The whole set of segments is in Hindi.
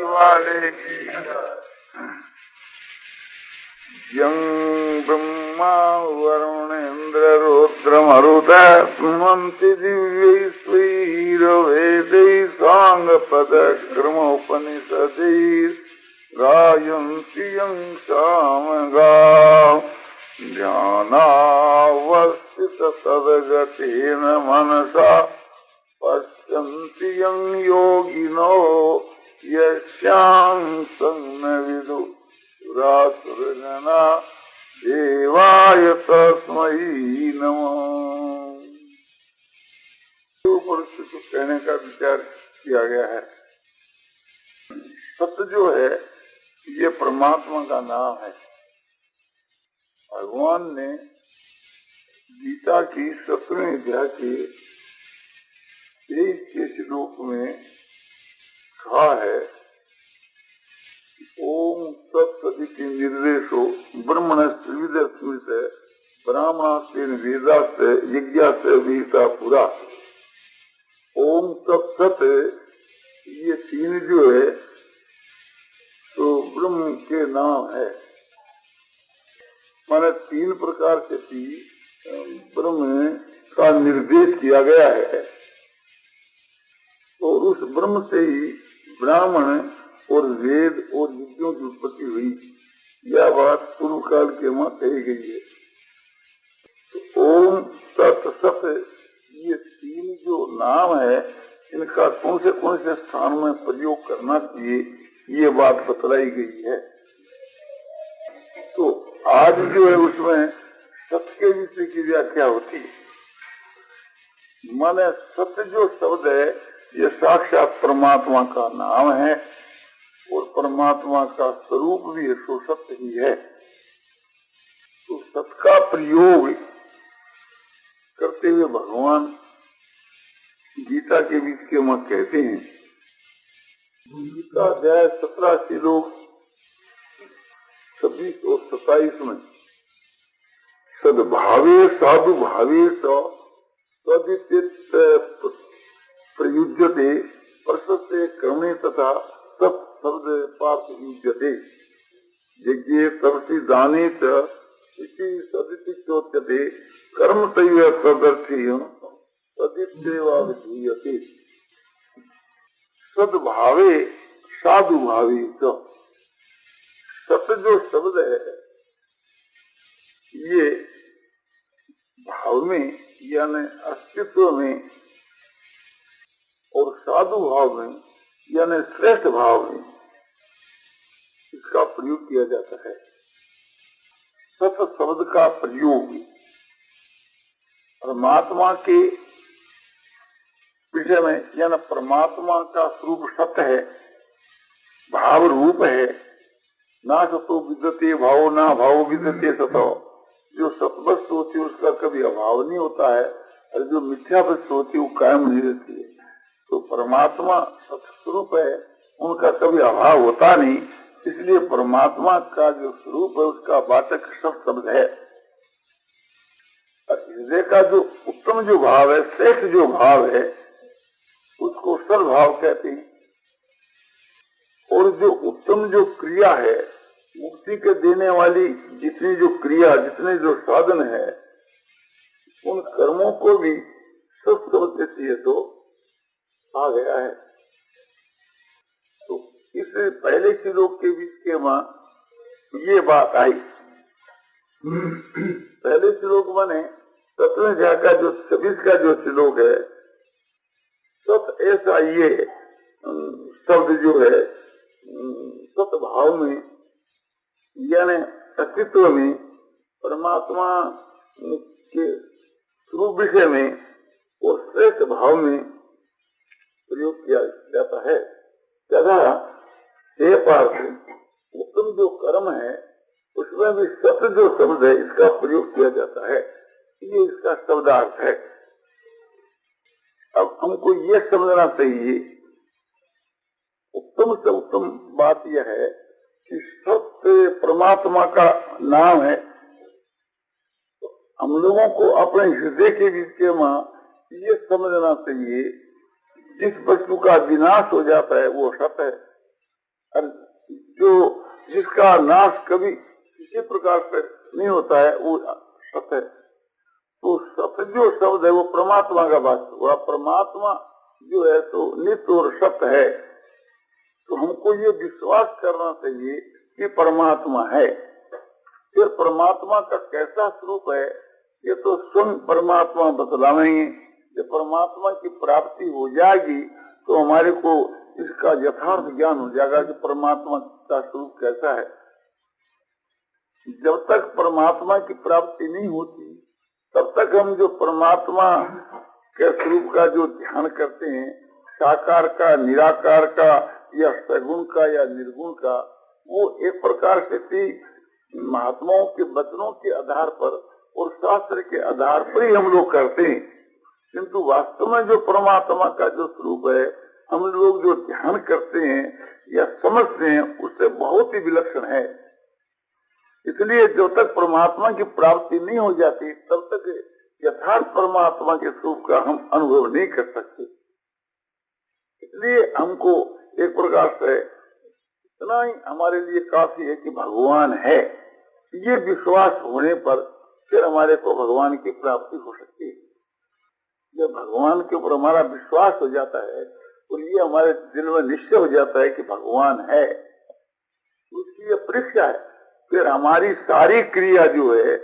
वाले की। यं ब्रह्मा वरुणेन्द्र रुद्र मरुतः सुमन्ति दिव्यैः स्वैरवेदैः साङ्गपदक्रमोपनिषदैः गायन्ति यं सामगाः ध्यानावस्थितसद्गतेन मनसा पश्यन्ति यं योगिनो यस्यां न विदुः सुरासुरगणा देवाय तस्मै नमः। ऊपर से तो कहने का विचार किया गया है। सत्य जो है ये परमात्मा का नाम है। भगवान ने गीता की 17वें अध्याय के 23 के श्लोक में कहा है, ओम तत्सदिति निर्देशो ब्रह्मणस्त्रिविधस्मृत ब्राह्मणास्तेन वेदास्य यज्ञास्य विहिता पुरा। ओम तत्सत ये तीन जो है तो ब्रह्म के नाम है। माने तीन प्रकार से ब्रह्म का निर्देश किया गया है और उस ब्रह्म से ही ब्राह्मण और वेद और यज्ञों की उत्पत्ति हुई। यह बात पूर्व काल के वहां कही गई है। तो ओम तत्सत ये तीन जो नाम है इनका कौन से स्थान में प्रयोग करना चाहिए ये बात बतलाई गई है। तो आज जो है उसमें सत्य के विषय की व्याख्या होती है। माने सत्य जो शब्द है ये साक्षात परमात्मा का नाम है और परमात्मा का स्वरूप भी है, सो सत्य ही है। तो सत्य का प्रयोग करते हुए भगवान गीता के बीच के मत कहते हैं। गीता अध्याय 17 श्लोक 26 और 27 में सद्भावे साधु भावे सदित प्रयुज्यते प्रशस्ते क्रमे तथा तत् शब्द पार्थ युज्यते यज्ञे तपसि दाने च इति सदिति चोच्यते कर्म तैव तदर्थीयं सदित्येवाभिधीयते। सद्भावे साधु भावे च सत्य जो शब्द है ये भाव में यानी अस्तित्व में और साधु भाव में यानी श्रेष्ठ भाव में इसका प्रयोग किया जाता है। सत्य शब्द का प्रयोग परमात्मा के विषय में यानी परमात्मा का स्वरूप सत्य है, भाव रूप है। ना सतो विद्यते भाव ना भाव विद्यते सतो। जो सत्वस्तु होती है उसका कभी अभाव नहीं होता है और जो मिथ्या वस्तु होती है वो कायम नहीं रहती है। तो परमात्मा सत्स्वरूप है, उनका कभी अभाव होता नहीं, इसलिए परमात्मा का जो स्वरूप है उसका वाचक सत शब्द है। हृदय का जो उत्तम जो भाव है, श्रेष्ठ जो भाव है उसको सद्भाव कहते हैं। और जो उत्तम जो क्रिया है, मुक्ति के देने वाली जितनी जो क्रिया, जितने जो साधन है, उन कर्मों को भी सत शब्द देती है तो आ गया है। तो इस पहले श्लोक के बीच के वहां ये बात आई। पहले श्लोक माने 17वें अध्याय का जो 26 का जो श्लोक है, सत ऐसा ये शब्द जो है सत भाव में यानी अस्तित्व में परमात्मा के स्वरूप विषय में और श्रेष्ठ भाव में प्रयोग किया जाता है। तथा हे पार्थ उत्तम जो कर्म है उसमें भी सत्य जो शब्द है इसका प्रयोग किया जाता है। ये इसका शब्दार्थ है। अब हमको ये समझना चाहिए, उत्तम से उत्तम बात यह है कि सत्य परमात्मा का नाम है। हम लोगों को अपने हृदय के बीच के वहां ये समझना चाहिए जिस वस्तु का विनाश हो जाता है वो सत्य है जो जिसका नाश कभी किसी प्रकार से नहीं होता है वो सत है। तो सत जो शब्द है वो परमात्मा का वास्तव हुआ। परमात्मा जो है तो नित्य और सत्य है। तो हमको ये विश्वास करना चाहिए कि परमात्मा है। फिर परमात्मा का कैसा स्वरूप है ये तो स्वयं परमात्मा बतलाएंगे। जब परमात्मा की प्राप्ति हो जाएगी तो हमारे को इसका यथार्थ ज्ञान हो जाएगा कि परमात्मा का स्वरूप कैसा है। जब तक परमात्मा की प्राप्ति नहीं होती तब तक हम जो परमात्मा के स्वरूप का जो ध्यान करते हैं, साकार का, निराकार का, या सगुण का या निर्गुण का, वो एक प्रकार से महात्माओं के वचनों के आधार पर और शास्त्र के आधार पर ही हम लोग करते हैं। किंतु वास्तव में जो परमात्मा का जो स्वरूप है हम लोग जो ध्यान करते हैं या समझते हैं उससे बहुत ही विलक्षण है। इसलिए जब तक परमात्मा की प्राप्ति नहीं हो जाती तब तक यथार्थ परमात्मा के स्वरूप का हम अनुभव नहीं कर सकते। इसलिए हमको एक प्रकार से इतना ही हमारे लिए काफी है कि भगवान है। ये विश्वास होने पर फिर हमारे को भगवान की प्राप्ति हो सकती है। जब भगवान के ऊपर हमारा विश्वास हो जाता है और ये हमारे दिल में निश्चय हो जाता है कि भगवान है, उसकी ये परीक्षा है। फिर हमारी सारी क्रिया जो है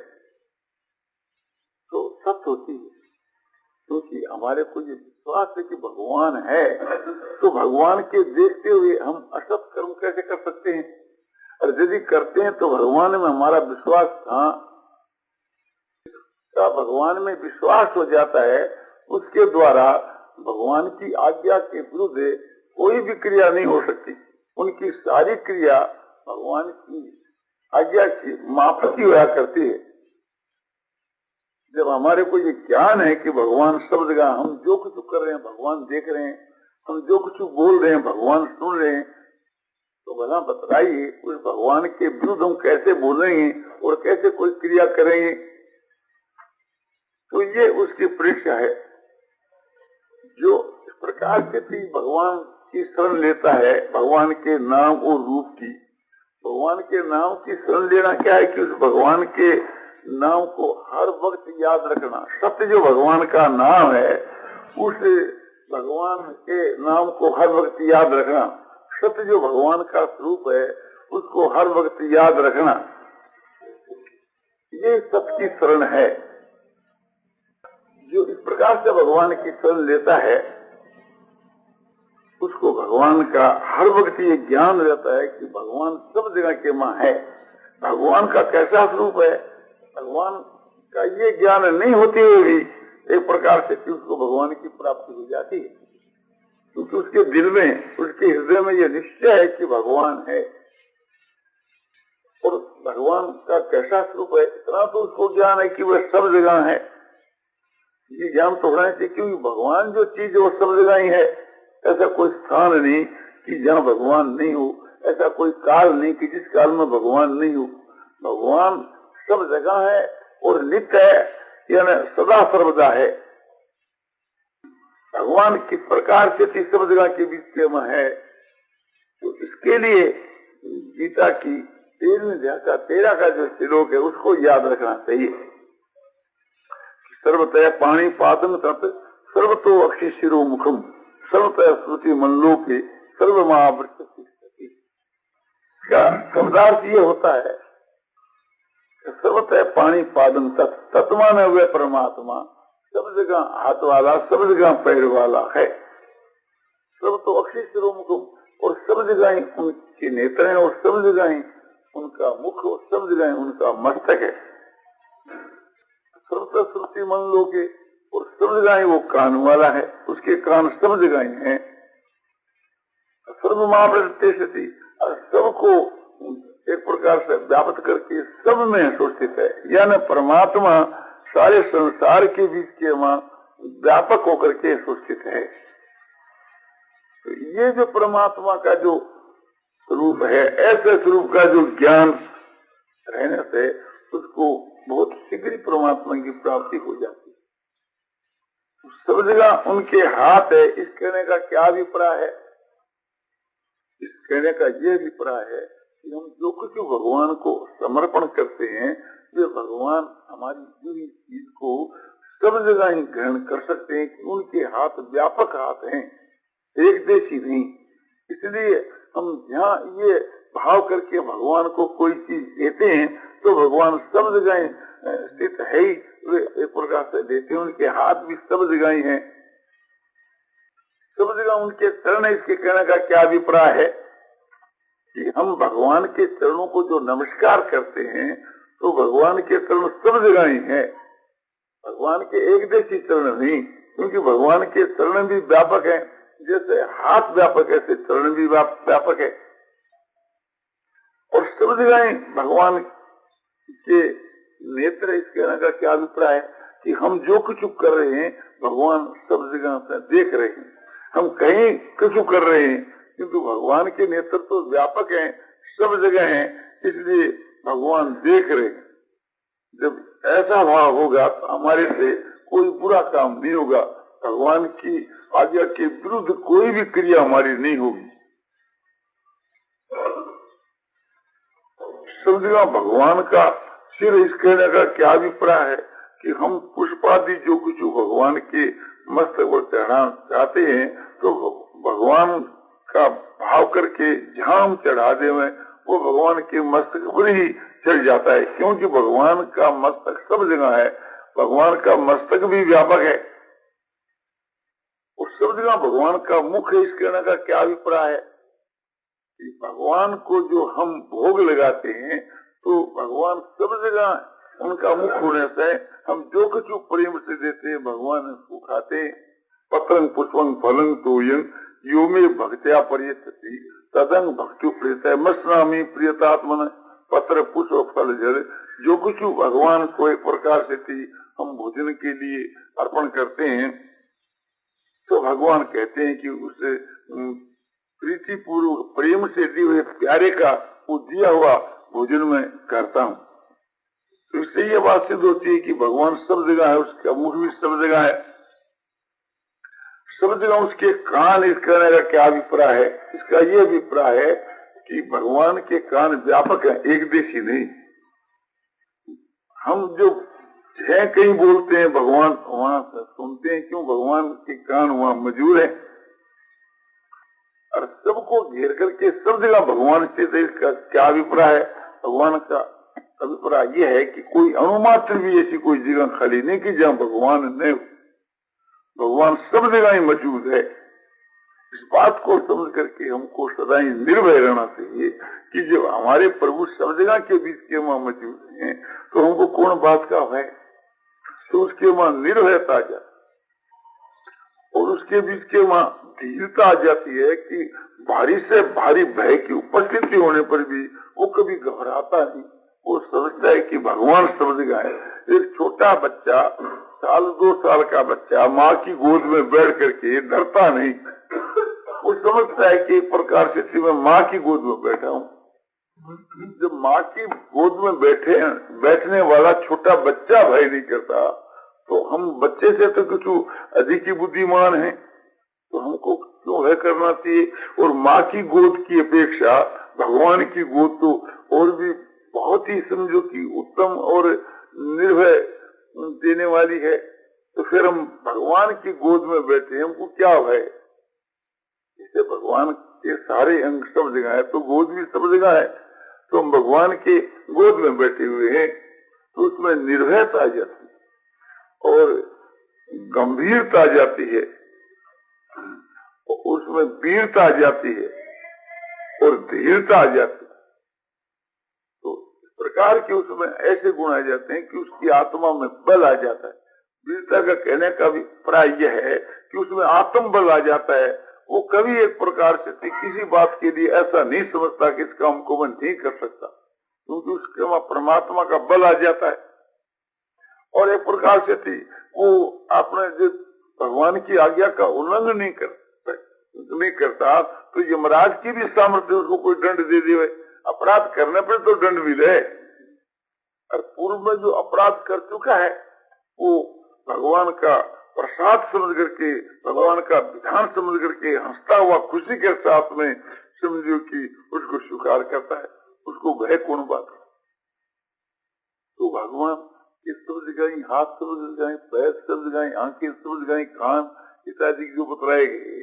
तो सत्य होती है, क्योंकि हमारे को ये विश्वास है कि भगवान है। तो भगवान के देखते हुए हम असत कर्म कैसे कर सकते हैं? और यदि करते हैं तो भगवान में हमारा विश्वास का भगवान में विश्वास हो जाता है, उसके द्वारा भगवान की आज्ञा के विरुद्ध कोई भी क्रिया नहीं हो सकती। उनकी सारी क्रिया भगवान की आज्ञा की माफी हुआ करती है। जब हमारे को ये ज्ञान है कि भगवान सब जगह, हम जो कुछ कर रहे हैं भगवान देख रहे हैं, हम जो कुछ बोल रहे हैं भगवान सुन रहे हैं, तो भला बताइए उस भगवान के विरुद्ध हम कैसे बोलेंगे और कैसे कोई क्रिया करेंगे? तो ये उसकी परीक्षा है। जो इस प्रकार से भगवान की शरण लेता है, भगवान के नाम और रूप की, भगवान के नाम की शरण लेना क्या है कि उस भगवान के नाम को हर वक्त याद रखना। सत्य जो भगवान का नाम है उस भगवान के नाम को हर वक्त याद रखना। सत्य जो भगवान का स्वरूप है उसको हर वक्त याद रखना, ये सत्य की शरण है। जो इस प्रकार से भगवान की शरण लेता है उसको भगवान का हर वक्त ये ज्ञान रहता है कि भगवान सब जगह के मां है। भगवान का कैसा स्वरूप है, भगवान का ये ज्ञान नहीं होते हुए भी एक प्रकार से उसको भगवान की प्राप्ति हो जाती है, क्योंकि उसके दिल में, उसके हृदय में ये निश्चय है कि भगवान है। और भगवान का कैसा स्वरूप है इतना तो उसको ज्ञान है कि वह सब जगह है। ये ज्ञान तो होना चाहिए, क्योंकि भगवान जो चीज है वो सब जगह ही है। ऐसा कोई स्थान नहीं कि जहाँ भगवान नहीं हो, ऐसा कोई काल नहीं कि जिस काल में भगवान नहीं हो। भगवान सब जगह है और नित्य है, यानी सदा सर्वदा है। भगवान किस प्रकार से सब जगह के बीच में है, तो इसके लिए गीता की 13 का जो श्लोक है उसको याद रखना चाहिए। सर्वतः पाणी पादम तत् सर्वतो अक्षि शिरो मुखम सर्वतः श्रुति मनलोके सर्वमावृत। इसका शब्दार्थ ये होता है सर्वतः पाणी पादम तत्, तत्मान हुए परमात्मा सब जगह हाथ वाला, सब जगह पैर वाला है। सर्वतो अक्षि शिरो मुखम, और सब जगह उनके नेत्र हैं और सब जगह उनका मुख और सब जगह उनका मस्तक है। सर्वतः श्रुति मनलोके, और सब जगह वो कान वाला है, उसके कान सब जगह हैं। सर्वमावृत्य, सबको एक प्रकार से व्याप्त करके सब में सुस्थित है, यानी परमात्मा सारे संसार के बीच के वहां व्यापक होकर के सुस्थित है। तो ये जो परमात्मा का जो स्वरूप है, ऐसे स्वरूप का जो ज्ञान रहने से उसको बहुत शीघ्र परमात्मा की प्राप्ति हो जाती है। सब जगह उनके हाथ है, इस कहने का क्या अभिप्राय है? इस कहने का यह अभिप्राय है कि हम जो कुछ भगवान को समर्पण करते हैं ये भगवान हमारी दी हुई चीज को सब जगह ही ग्रहण कर सकते हैं कि उनके हाथ व्यापक हाथ हैं, एक देशी नहीं। इसलिए हम जहाँ ये भाव करके भगवान को कोई चीज देते हैं तो भगवान सब जगह स्थित है ही, वे एक प्रकार से देते हैं, उनके हाथ भी सब जगह ही हैं, सब जगह उनके चरण। इसके कहने का क्या अभिप्राय है कि हम भगवान के चरणों को जो नमस्कार करते हैं तो भगवान के चरण सब जगह ही हैं, भगवान के एक देशी चरण नहीं, क्योंकि भगवान के चरण भी व्यापक हैं, जैसे हाथ व्यापक है ऐसे चरण भी व्यापक है। और सब जगह भगवान के नेत्र। इस कहने का क्या अभिप्राय है कि हम जो कुछ कर रहे हैं भगवान सब जगह से देख रहे हैं। हम कहीं कुछ कर रहे हैं किंतु भगवान के नेत्र तो व्यापक हैं, सब जगह हैं, इसलिए भगवान देख रहे हैं। जब ऐसा भाव होगा तो हमारे से कोई बुरा काम नहीं होगा, भगवान की आज्ञा के विरुद्ध कोई भी क्रिया हमारी नहीं होगी। सब जगह भगवान का सिर। इस कहने का क्या अभिप्राय है कि हम पुष्पादि जो कुछ भगवान के मस्तक पर चढ़ाना चाहते हैं तो भगवान का भाव करके जहाँ हम चढ़ा दे वो भगवान के मस्तक पर ही चढ़ जाता है, क्योंकि भगवान का मस्तक सब जगह है, भगवान का मस्तक भी व्यापक है और सब जगह भगवान का मुख है। इस कहने का क्या अभिप्राय है कि भगवान को जो हम भोग लगाते हैं तो भगवान सब जगह उनका मुख होने से हम जो कुछ प्रेम से देते हैं भगवान उसको खाते हैं। पत्रंग पुष्पंग फलंग तोयं यो में भक्त्या पर्यतति तदंग भक्ति प्रियता मस्नामी प्रियतात्मन। पत्र पुष्प फल जल जो कुछ भगवान को एक प्रकार से थी हम भोजन के लिए अर्पण करते हैं तो भगवान कहते हैं कि उसे प्रीति पूर्वक प्रेम से दिए हुए प्यारे का वो दिया हुआ भोजन में करता हूँ। तो इससे ये बात सिद्ध होती है कि भगवान सब जगह है, उसका मुख भी सब जगह है, सब जगह उसके कान। इस कहने का क्या अभिप्राय है? इसका ये अभिप्राय है कि भगवान के कान व्यापक है, एक देशी नहीं। हम जो है कहीं बोलते हैं भगवान वहां से सुनते हैं, क्यों? भगवान के कान वहां मौजूद है और सबको घेर करके सब जगह भगवान से। इसका क्या अभिप्राय है? भगवान का अभिप्राय यह है कि कोई अणुमात्र भी ऐसी कोई जगह खाली नहीं कि जहाँ भगवान नहीं हो, भगवान सब जगह ही मौजूद है। इस बात को समझ करके हमको सदा ही निर्भय रहना चाहिए कि जब हमारे प्रभु सब जगह के बीच के वहां मौजूद हैं तो हमको कौन बात का है, तो उसके वहां निर्भयता आ जाती और उसके बीच के वहां धीरता आ जाती है कि भारी से भारी भय की उपस्थिति होने पर भी वो कभी घबराता नहीं, वो समझता है कि भगवान सब जगह है। एक छोटा बच्चा, 1-2 साल का बच्चा माँ की गोद में बैठ करके डरता नहीं, वो समझता है कि एक प्रकार से मैं माँ की गोद में बैठा हूँ। जब माँ की गोद में बैठने वाला छोटा बच्चा भय नहीं करता तो हम बच्चे से तो कुछ अधिक ही बुद्धिमान हैं, तो हमको क्यों भय करना चाहिए? और माँ की गोद की अपेक्षा भगवान की गोद तो और भी बहुत ही समझो कि उत्तम और निर्भय देने वाली है। तो फिर हम भगवान की गोद में बैठे, हमको क्या भय? इसे भगवान के सारे अंग सब जगह है तो गोद भी सब जगह है, तो हम भगवान के गोद में बैठे हुए हैं तो उसमें निर्भयता आ जाती है और गंभीरता आ जाती है, उसमें वीरता आ जाती है और धीरता आ जाती है। तो इस प्रकार के उसमें ऐसे गुण आ जाते हैं कि उसकी आत्मा में बल आ जाता है। वीरता का कहने का भी प्राय यह है कि उसमें आत्म बल आ जाता है। वो कभी एक प्रकार से किसी बात के लिए ऐसा नहीं समझता कि इस काम को मैं नहीं कर सकता, क्योंकि उसके वहां परमात्मा का बल आ जाता है। और एक प्रकार से थी वो अपने जो भगवान की आज्ञा का उल्लंघन नहीं करता तो यमराज की भी सामर्थ्य उसको कोई दंड दे दे, अपराध करने पर तो दंड भी दे। और पूर्व में जो अपराध कर चुका है वो भगवान का प्रसाद समझ करके, भगवान का विधान समझ करके हंसता हुआ खुशी के साथ में समझो कि उसको स्वीकार करता है, उसको भय कौन बात है। तो भगवान ये सब जगह हाथ, सब जगह पैर, सब जगह आंखें, सब जगह कान इत्यादि जो बतलाए गए,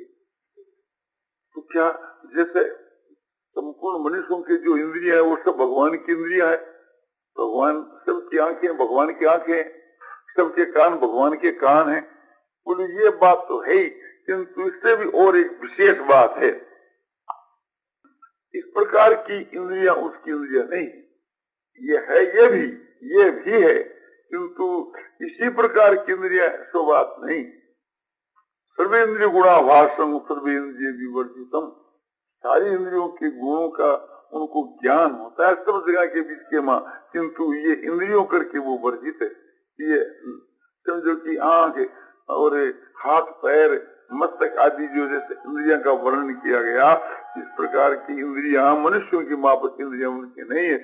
तो क्या जैसे संपूर्ण मनुष्यों के जो इंद्रिया है वो सब भगवान की इंद्रिया है, भगवान सबकी आंखें भगवान की आंखें, सबके कान भगवान के कान है। बोले ये बात तो है ही, किंतु इससे भी और एक विशेष बात है, इस प्रकार की इंद्रिया उसकी इंद्रिया नहीं, ये है ये भी है, किंतु इसी प्रकार की इंद्रिया सो बात नहीं। सर्वेंद्रिय गुणाभासम सर्वेंद्रिय विवर्जितम, सारी इंद्रियों के गुणों का उनको ज्ञान होता है सब जगह के बीच के माँ, किंतु ये इंद्रियों करके वो वर्जित है। ये समझो कि आंख और हाथ पैर मस्तक आदि जो जैसे इंद्रिया का वर्णन किया गया, इस प्रकार की इंद्रिया मनुष्यों की मापक इंद्रिया उनकी नहीं है,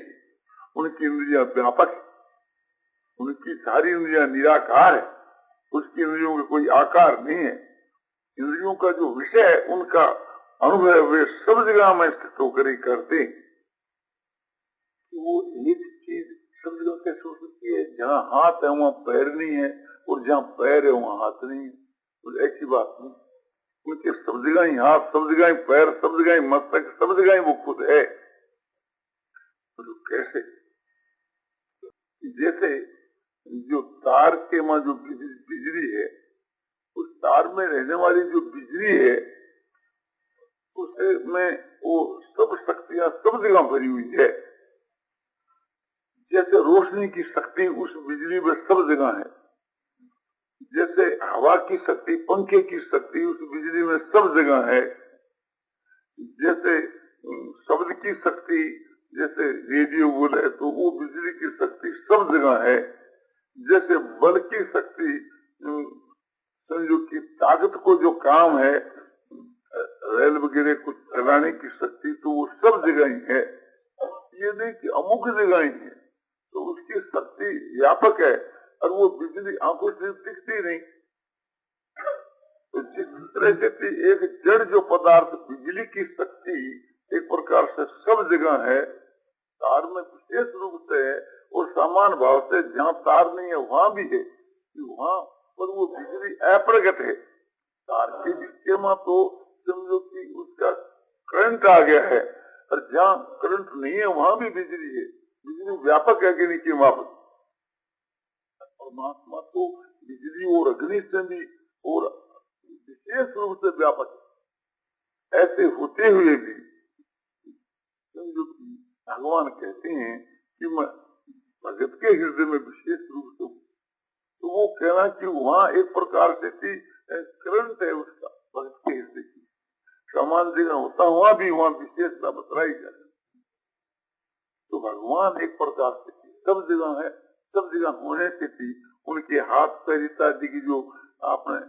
उनकी इंद्रिया व्यापक है, उनकी सारी इंद्रिया निराकार है, उसकी इंद्रियों का कोई आकार नहीं है। इंद्रियों का जो विषय है उनका अनुभव वे सब जगह में स्थित होकर ही करते। वो एक चीज सब जगह कैसे हो सकती है, जहाँ हाथ है वहाँ पैर नहीं है और जहाँ पैर है वहाँ हाथ नहीं है, तो ऐसी बात नहीं। उनके सब जगह ही हाथ, सब जगह ही पैर, सब जगह ही मस्तक, सब जगह ही वो खुद है। तो कैसे, जैसे जो तार के मां जो बिजली है, उस तार में रहने वाली जो बिजली है उसमें वो सब शक्तियां सब जगह भरी हुई है। जैसे रोशनी की शक्ति उस बिजली में सब जगह है, जैसे हवा की शक्ति, पंखे की शक्ति उस बिजली में सब जगह है, जैसे शब्द की शक्ति, जैसे रेडियो बोले तो वो बिजली की शक्ति सब जगह है, जैसे बल की शक्ति समझो कि ताकत को जो काम है रेल वगैरह कुछ चलाने की शक्ति, तो वो सब जगह ही है। ये नहीं कि अमुक जगह ही है, तो उसकी शक्ति व्यापक है और वो बिजली आंखों से दिखती नहीं। तो जिस तरह से एक जड़ जो पदार्थ बिजली की शक्ति एक प्रकार से सब जगह है, तार में विशेष रूप से है और समान भाव से जहाँ तार नहीं है वहां भी है, वहां पर वो बिजली अप्रगट है। तार के जिसके मां तो समझो कि उसका करंट आ गया है, और जहाँ करंट नहीं है वहां भी बिजली है। बिजली व्यापक है कि नहीं की मापक, परमात्मा तो बिजली और अग्नि से भी और विशेष रूप से व्यापक है। ऐसे होते हुए भी समझो कि भगवान कहते हैं कि मैं भगत के हृदय में विशेष रूप से, तो वो कहना कि वहाँ एक प्रकार से करंट है उसका भगत के हृदय की, समान जगह होता हुआ भी वहाँ विशेषता बतलाई जाए। तो भगवान एक प्रकार से सब जगह है, सब जगह होने से भी उनके हाथ पैर इत्यादि की जो आपने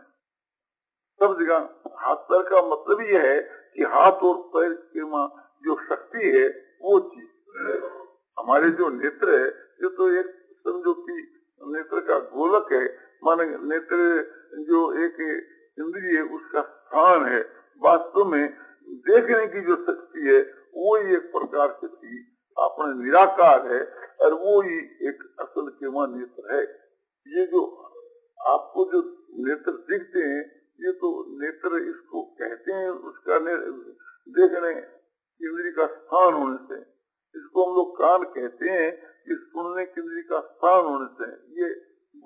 सब जगह, हाथ पैर का मतलब यह है कि हाथ और पैर के मां जो शक्ति है वो चीज, हमारे जो नेत्र है ये तो एक समझो कि नेत्र का गोलक है, माने नेत्र जो एक इंद्रिय है उसका स्थान है, वास्तव में देखने की जो शक्ति है वो ही एक प्रकार से थी अपने निराकार है, और वो ही एक असल के मां नेत्र है। ये जो आपको जो नेत्र दिखते हैं ये तो नेत्र इसको कहते हैं, उसका देखने इंद्रिय का स्थान होने से, इसको हम लोग कान कहते हैं कि सुनने की इंद्रिय का स्थान होने से, ये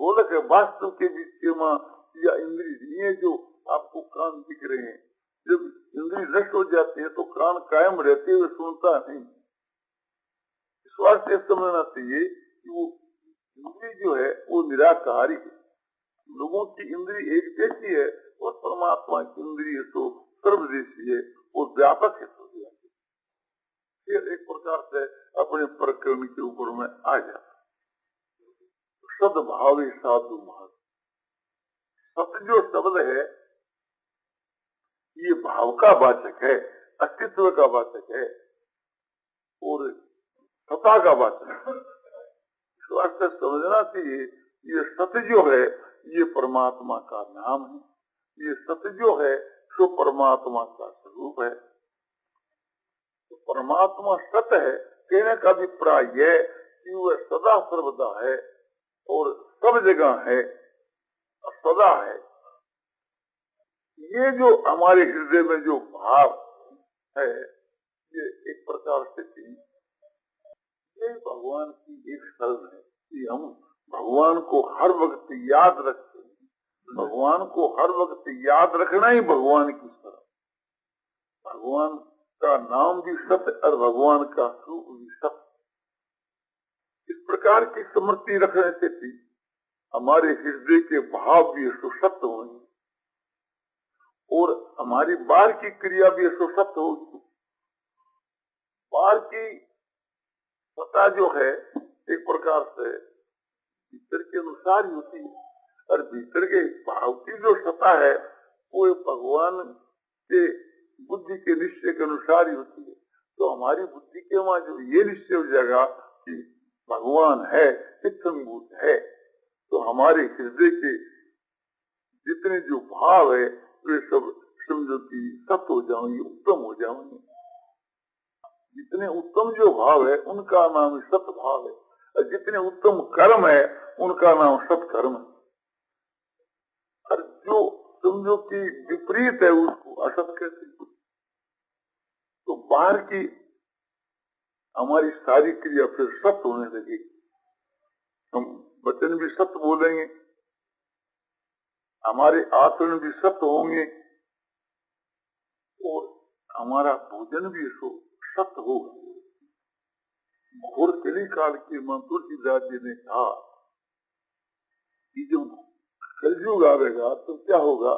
गोलक है वास्तव के बीच के मां या इंद्रिय, ये जो आपको कान दिख रहे हैं, जब इंद्रिय नष्ट हो जाती है तो कान कायम रहते हुए सुनता नहीं। इस वास्ते समझना चाहिए कि वो इंद्रिय जो है वो निराकारी है। लोगों की इंद्रिय एक जैसी है और परमात्मा की इंद्रिय तो सर्वदेशी है और व्यापक है। फिर एक प्रकार से अपने प्रकरण के ऊपर में आ जाता। सद्भावी साधु महान, सत्य जो शब्द है ये भाव का वाचक है, अस्तित्व का वाचक है और सत्ता का वाचक है। स्वास्थ्य समझना चाहिए ये सत्य जो है ये परमात्मा का नाम है, ये सत्य जो है सो परमात्मा का स्वरूप है। परमात्मा सत्य है कहने का अभिप्राय यह कि वह सदा सर्वदा है और सब जगह है, सदा है। ये जो हमारे हृदय में जो भाव है, ये एक प्रकार से ये भगवान की एक शरण है कि हम भगवान को हर वक्त याद रखते हैं। भगवान को हर वक्त याद रखना ही भगवान की शरण। भगवान का नाम भी सत्य और भगवान का रूप भी सत्य। इस प्रकार की स्मृति रखने से भी हमारे हृदय के भाव भी सुसत्य होंगे और हमारी बाहर की क्रिया भी सुसत्य होगी। बाहर की सत्ता जो है एक प्रकार से भीतर के अनुसार ही होती है और भीतर के भाव की जो सत्ता है वो भगवान के बुद्धि के निश्चय के अनुसार ही होती है। तो हमारी बुद्धि के वहां जो ये निश्चय हो जाएगा कि भगवान है, चित्तभूत है, तो हमारे हृदय के जितने जो भाव है वे सब समझो कि सत्य हो जाएंगे, उत्तम हो जाएंगे। जितने उत्तम जो भाव है उनका नाम सत्य भाव है और जितने उत्तम कर्म है उनका नाम सत्य कर्म है। और जो समझो कि विपरीत है उसको असत कहते हैं। तो बाहर की हमारी सारी क्रिया फिर सत्य होने लगेगी। हम वचन भी सत्य बोलेंगे, हमारे आचरण भी सत्य होंगे और हमारा भोजन भी सत्य होगा। घोर कली काल के तुलसीदास जी ने कहा कि जब कलयुग आवेगा तो क्या होगा,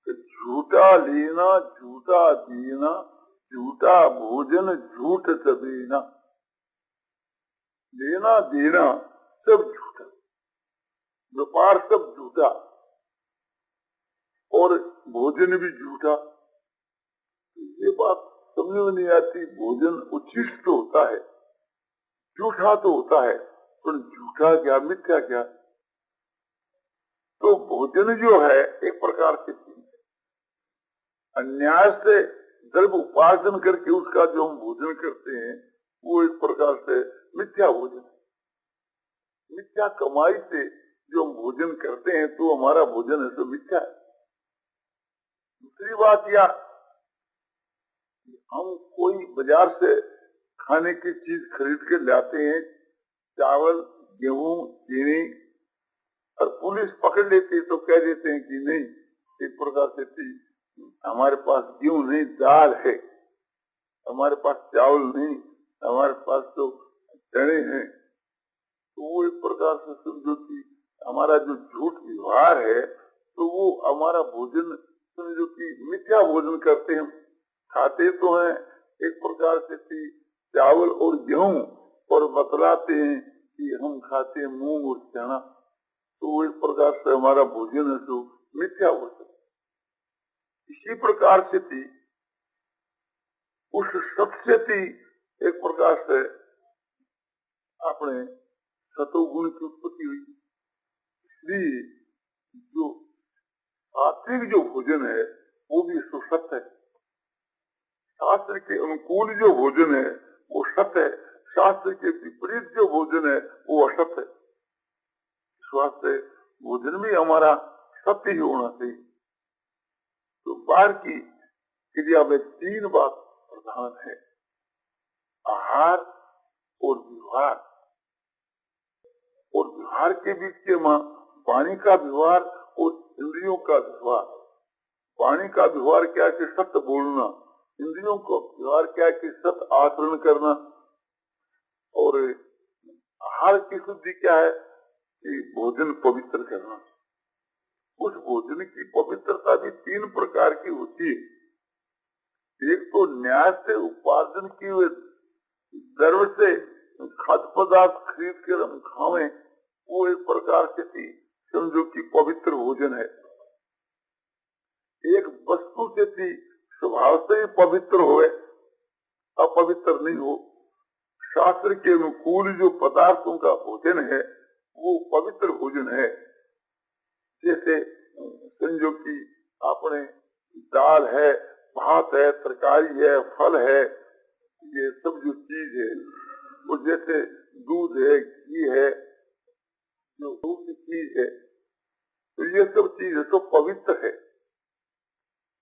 झूठा लेना, झूठा देना, झूठा भोजन, झूठ चबेना। लेना देना सब झूठा, व्यापार सब झूठा और भोजन भी झूठा। ये बात समझ में नहीं आती। भोजन उच्छिष्ट तो होता है, झूठा तो होता है, पर झूठा क्या, मिथ्या क्या। तो भोजन जो है एक प्रकार से अन्याय से द्रव्य उपार्जन करके उसका जो हम भोजन करते हैं वो एक प्रकार से मिथ्या भोजन। मिथ्या कमाई से जो हम भोजन करते हैं तो हमारा भोजन है तो मिथ्या है। दूसरी बात या हम कोई बाजार से खाने की चीज खरीद के लाते हैं, चावल, गेहूं, चीनी, और पुलिस पकड़ लेती है तो कह देते हैं कि नहीं, एक प्रकार से हमारे पास गेहूं नहीं, दाल है, हमारे पास चावल नहीं, हमारे पास तो चने हैं। तो वो एक प्रकार से समझो कि हमारा जो झूठ व्यवहार है तो वो हमारा भोजन समझो कि मिथ्या भोजन करते हैं। खाते तो हैं एक प्रकार से चावल और गेहूं और बतलाते हैं कि हम खाते हैं मूंग और चना। तो वो एक प्रकार से हमारा भोजन है तो मिथ्या भोजन। इसी प्रकार से थी उस सत्य थी एक प्रकार से अपने सतोगुण की उत्पत्ति हुई। इसलिए जो सात्विक जो भोजन है वो भी सत्य है। शास्त्र के अनुकूल जो भोजन है वो सत्य है, शास्त्र के विपरीत जो भोजन है वो असत्य है। इस वास्ते भोजन भी हमारा सत्य ही होना चाहिए। तो बाहर की क्रिया में तीन बात प्रधान है, आहार और व्यवहार। और व्यवहार के बीच के वाणी का व्यवहार और इंद्रियों का व्यवहार। वाणी का व्यवहार क्या है कि सत्य बोलना, इंद्रियों को व्यवहार क्या है कि सत्य आचरण करना। और आहार की शुद्धि क्या है कि भोजन पवित्र करना। उस भोजन की पवित्रता भी तीन प्रकार की होती है। एक तो न्याय से उपार्जन किए हुए द्रव्य से खाद्य पदार्थ खरीद कर हम खावे, वो एक प्रकार से थी समझो कि पवित्र भोजन है। एक वस्तु से थी स्वभाव से ही पवित्र होए, अपवित्र नहीं हो। शास्त्र के अनुकूल जो पदार्थों का भोजन है वो पवित्र भोजन है। जैसे समझो कि अपने दाल है भात है, तरकारी है, फल है, ये सब जो चीज है, वो जैसे दूध है, घी है, जो दूसरी चीज है, तो ये सब चीज है तो पवित्र है।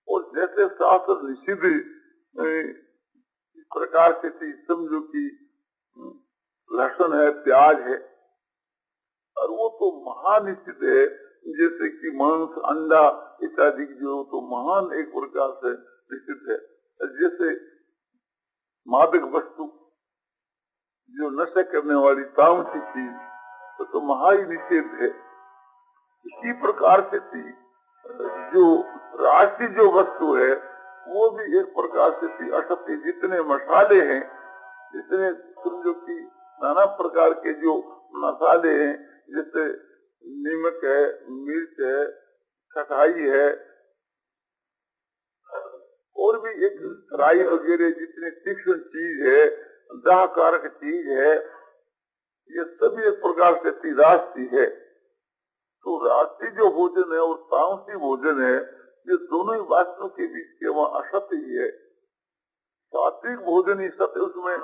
और जैसे शास्त्र निषिद्ध इस प्रकार से थी, समझो कि लहसुन है, प्याज है, और वो तो महानिषिद्ध है, जैसे कि मांस, अंडा इत्यादि जो तो महान एक प्रकार से निषिद्ध है। जैसे मादक वस्तु जो नशा करने वाली तामसी चीज तो महा ही निषेध है। इसी प्रकार से थी जो राशि जो वस्तु है वो भी एक प्रकार से थी असत्य। जितने मसाले हैं, जितने समझो कि नाना प्रकार के जो मसाले हैं, जैसे नमक है, मिर्च है, खटाई है, और भी एक राई वगैरह जितनी तीक्ष्ण चीज है, दाहकारक चीज है, ये सभी एक प्रकार से राशि है। तो राशि जो भोजन है और तामसी भोजन है, ये दोनों ही वास्तव के बीच के वहाँ असत्य ही है। सात्विक भोजन ही सत्य, उसमें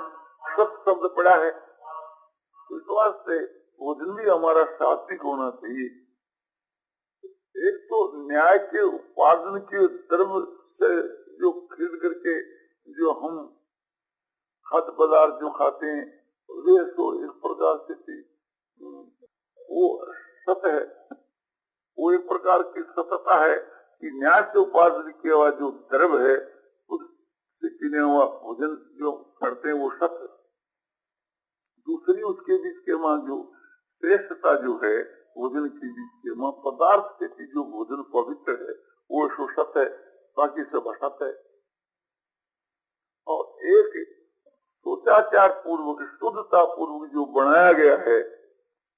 सत्य शब्द पड़ा है, इस वास्ते भोजन भी हमारा सात्विक होना चाहिए। एक तो न्याय के उपार्जन के द्रव्य से जो खरीद करके जो हम खाद्य पदार्थ जो खाते हैं, वे तो एक प्रकार से वो सत्य है, वो एक प्रकार की सत्यता है कि न्याय से उपार्जन किया हुआ जो द्रव्य है उससे किने हुआ भोजन जो करते हैं वो सत्य। दूसरी उसके बीच के वहाँ जो श्रेष्ठता जो है भोजन के बीच के वहाँ पदार्थ से जो भोजन पवित्र है वो सत्य है, बाकी सब असत्य है। और एक सोचाचार पूर्वक, शुद्धता पूर्वक जो बनाया गया है,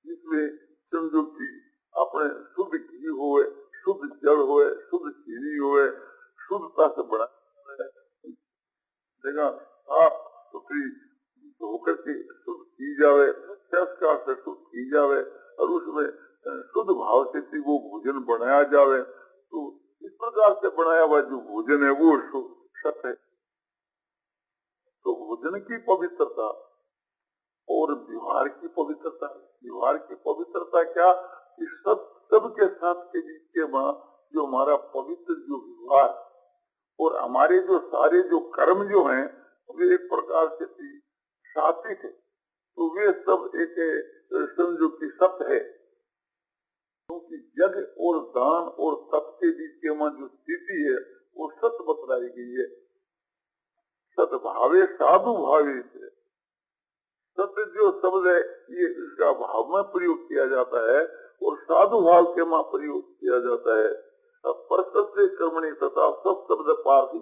जिसमें समझो कि अपने शुद्ध घी होए, शुद्ध जल होए, शुद्ध चीनी होए, शुद्धता से बना देगा, साफ सुथरी होकर के शुद्ध की जावे, संस्कार से शुद्ध की जावे, और उसमें शुद्ध भाव से वो भोजन बनाया जावे। तो इस प्रकार से बनाया हुआ जो भोजन है वो सत्य है। तो भोजन की पवित्रता और व्यवहार की पवित्रता, व्यवहार की पवित्रता क्या, इस सबके साथ के बीच के जो हमारा पवित्र जो व्यवहार और हमारे जो सारे जो कर्म जो हैं वे एक प्रकार से सात्विक है, तो वे सब एक समझो कि सत्य है। क्योंकि यज्ञ और दान और तप के बीच के जो स्थिति है वो सत्य बतलाई गई है। सद्भावे साधु भावे से, सत्य जो शब्द है ये इसका भाव में प्रयोग किया जाता है और साधु भाव के मां प्रयोग किया जाता है। परसत्य कर्मणि तथा सब शब्द पार्थिव